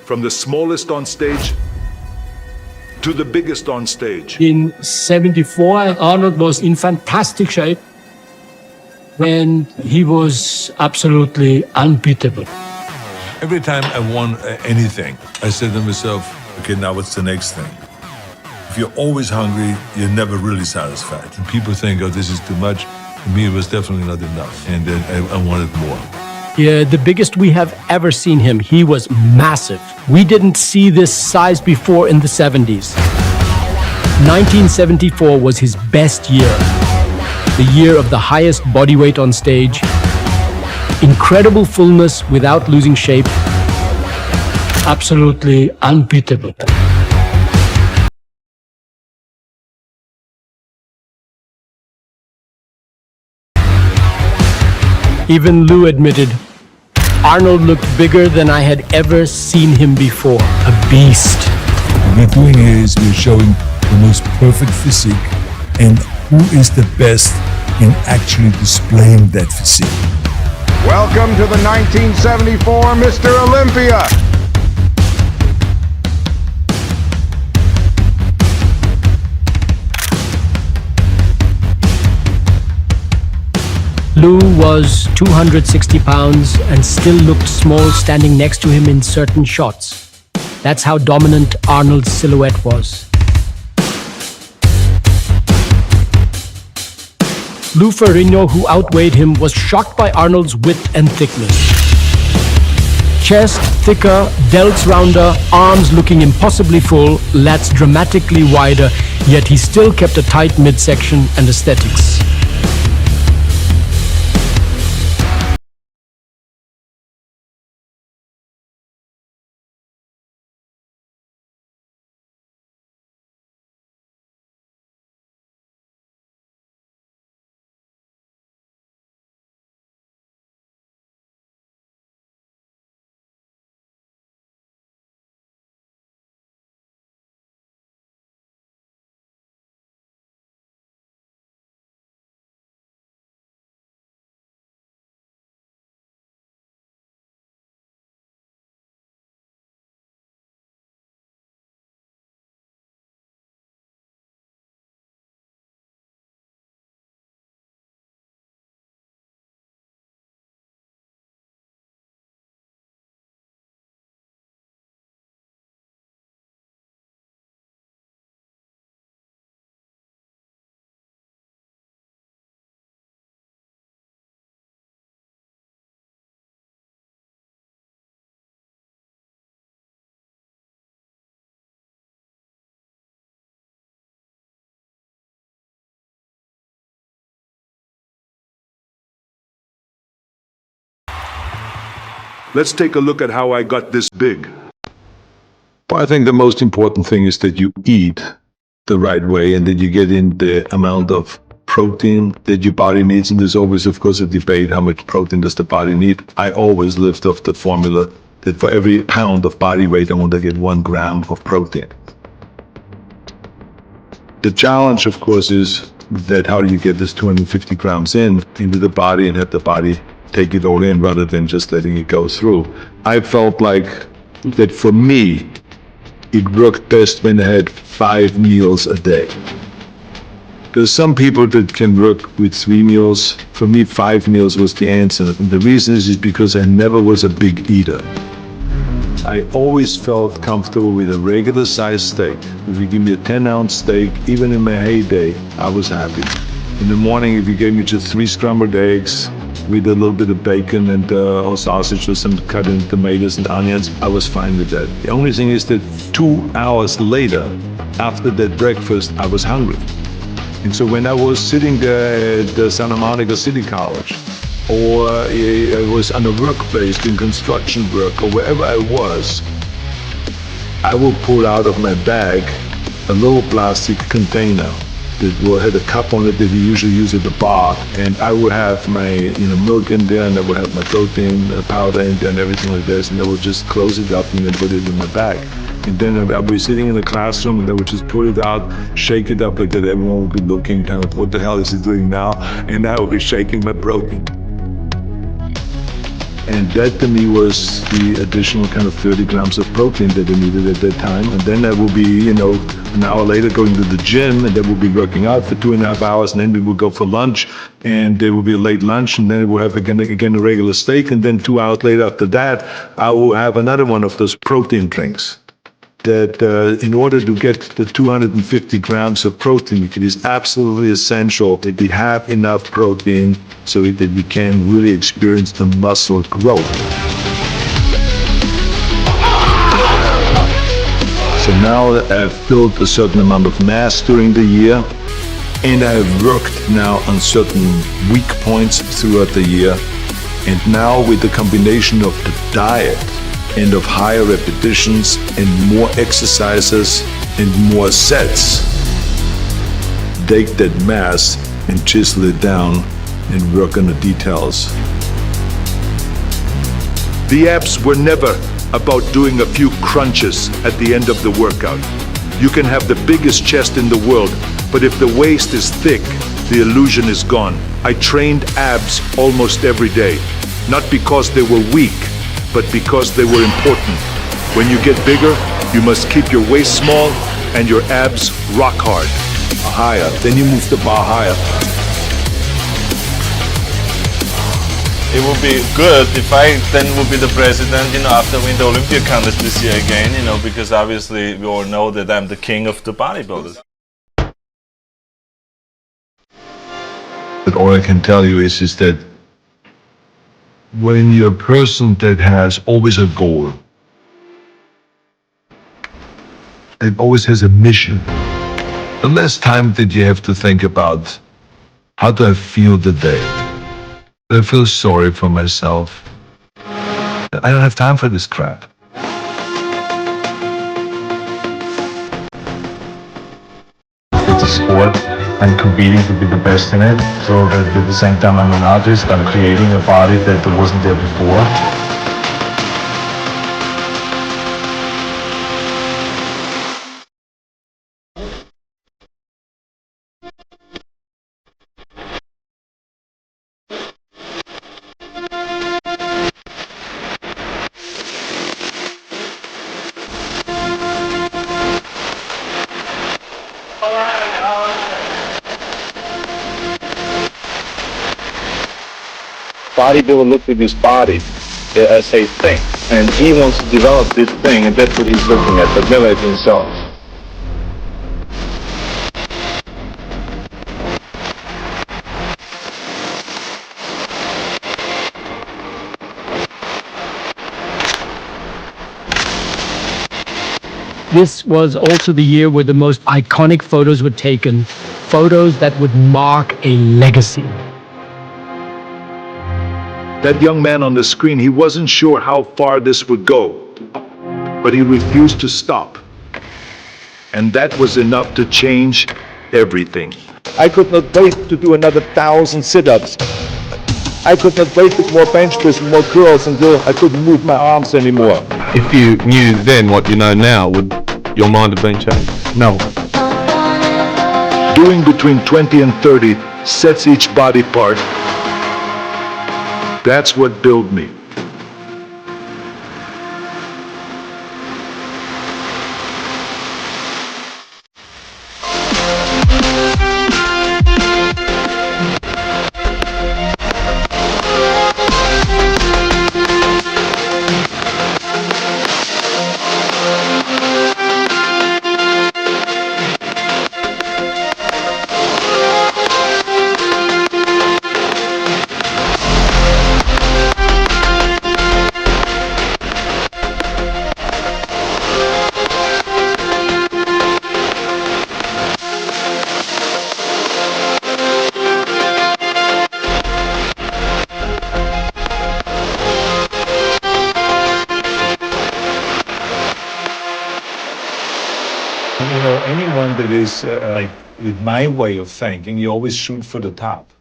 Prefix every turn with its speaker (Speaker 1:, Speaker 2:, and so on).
Speaker 1: from the smallest on stage to the biggest on stage.
Speaker 2: In 74, Arnold was in fantastic shape and he was absolutely unbeatable.
Speaker 3: Every time I won anything, I said to myself, okay, now what's the next thing? If you're always hungry, you're never really satisfied. And people think, oh, this is too much. For me, it was definitely not enough. And then I wanted more.
Speaker 2: Yeah, the biggest we have ever seen him. He was massive. We didn't see this size before in the 70s. 1974 was his best year. The year of the highest body weight on stage. Incredible fullness without losing shape. Absolutely unbeatable. Even Lou admitted, Arnold looked bigger than I had ever seen him before. A beast.
Speaker 3: What we're doing here is we're showing the most perfect physique and who is the best in actually displaying that physique.
Speaker 4: Welcome to the 1974 Mr. Olympia.
Speaker 2: Lou was 260 pounds and still looked small standing next to him in certain shots. That's how dominant Arnold's silhouette was. Lou Ferrigno, who outweighed him, was shocked by Arnold's width and thickness. Chest thicker, delts rounder, arms looking impossibly full, lats dramatically wider, yet he still kept a tight midsection and aesthetics.
Speaker 1: Let's take a look at how I got this big.
Speaker 3: Well, I think the most important thing is that you eat the right way and that you get in the amount of protein that your body needs. And there's always, of course, a debate, how much protein does the body need? I always lived off the formula that for every pound of body weight, I want to get 1 gram of protein. The challenge, of course, is that how do you get this 250 grams into the body and have the body take it all in rather than just letting it go through. I felt like that for me, it worked best when I had 5 meals a day. There's some people that can work with 3 meals. For me, 5 meals was the answer. And the reason is because I never was a big eater. I always felt comfortable with a regular sized steak. If you give me a 10-ounce steak, even in my heyday, I was happy. In the morning, if you gave me just 3 scrambled eggs, with a little bit of bacon and or sausage or some cut in tomatoes and onions, I was fine with that. The only thing is that 2 hours later, after that breakfast, I was hungry. And so when I was sitting there at the Santa Monica City College, or I was on a workplace doing construction work, or wherever I was, I would pull out of my bag a little plastic container that had a cup on it that we usually use at the bar, and I would have my milk in there, and I would have my protein powder in there and everything like this, and I would just close it up and then put it in my bag. And then I would be sitting in the classroom and I would just pull it out, shake it up like that. Everyone would be looking kind of, what the hell is he doing now? And I would be shaking my protein. And that to me was the additional kind of 30 grams of protein that I needed at that time. And then I will be, you know, an hour later going to the gym, and then we'll be working out for 2.5 hours, and then we will go for lunch, and there will be a late lunch, and then we'll have again a regular steak, and then 2 hours later after that, I will have another one of those protein drinks. That in order to get the 250 grams of protein, it is absolutely essential that we have enough protein so that we can really experience the muscle growth. So now that I've built a certain amount of mass during the year, and I've worked now on certain weak points throughout the year, and now with the combination of the diet and of higher repetitions and more exercises and more sets, take that mass and chisel it down and work on the details.
Speaker 1: The abs were never about doing a few crunches at the end of the workout. You can have the biggest chest in the world, but if the waist is thick, the illusion is gone. I trained abs almost every day, not because they were weak, but because they were important. When you get bigger, you must keep your waist small and your abs rock hard.
Speaker 3: Higher, then you move the bar higher.
Speaker 5: It would be good if I then would be the president, you know, after winning the Olympia contest this year again, you know, because obviously we all know that I'm the king of the bodybuilders.
Speaker 3: But all I can tell you is that when you're a person that has always a goal, it always has a mission, the less time that you have to think about how do I feel today. I feel sorry for myself. I don't have time for this crap. It's a sport. I'm competing to be the best in it. So at the same time I'm an artist. I'm creating a body that wasn't there before. Bodybuilder looks at his body as a thing, and he wants to develop this thing, and that's what he's looking at, but never at himself.
Speaker 2: This was also the year where the most iconic photos were taken, photos that would mark a legacy.
Speaker 1: That young man on the screen, he wasn't sure how far this would go, but he refused to stop. And that was enough to change everything.
Speaker 6: I could not wait to do another 1,000 sit-ups. I could not wait with more bench press and more curls until I couldn't move my arms anymore.
Speaker 5: If you knew then what you know now, would your mind have been changed?
Speaker 6: No.
Speaker 1: Doing between 20 and 30 sets each body part. That's what built me.
Speaker 6: You know, anyone that is like with my way of thinking, you always shoot for the top.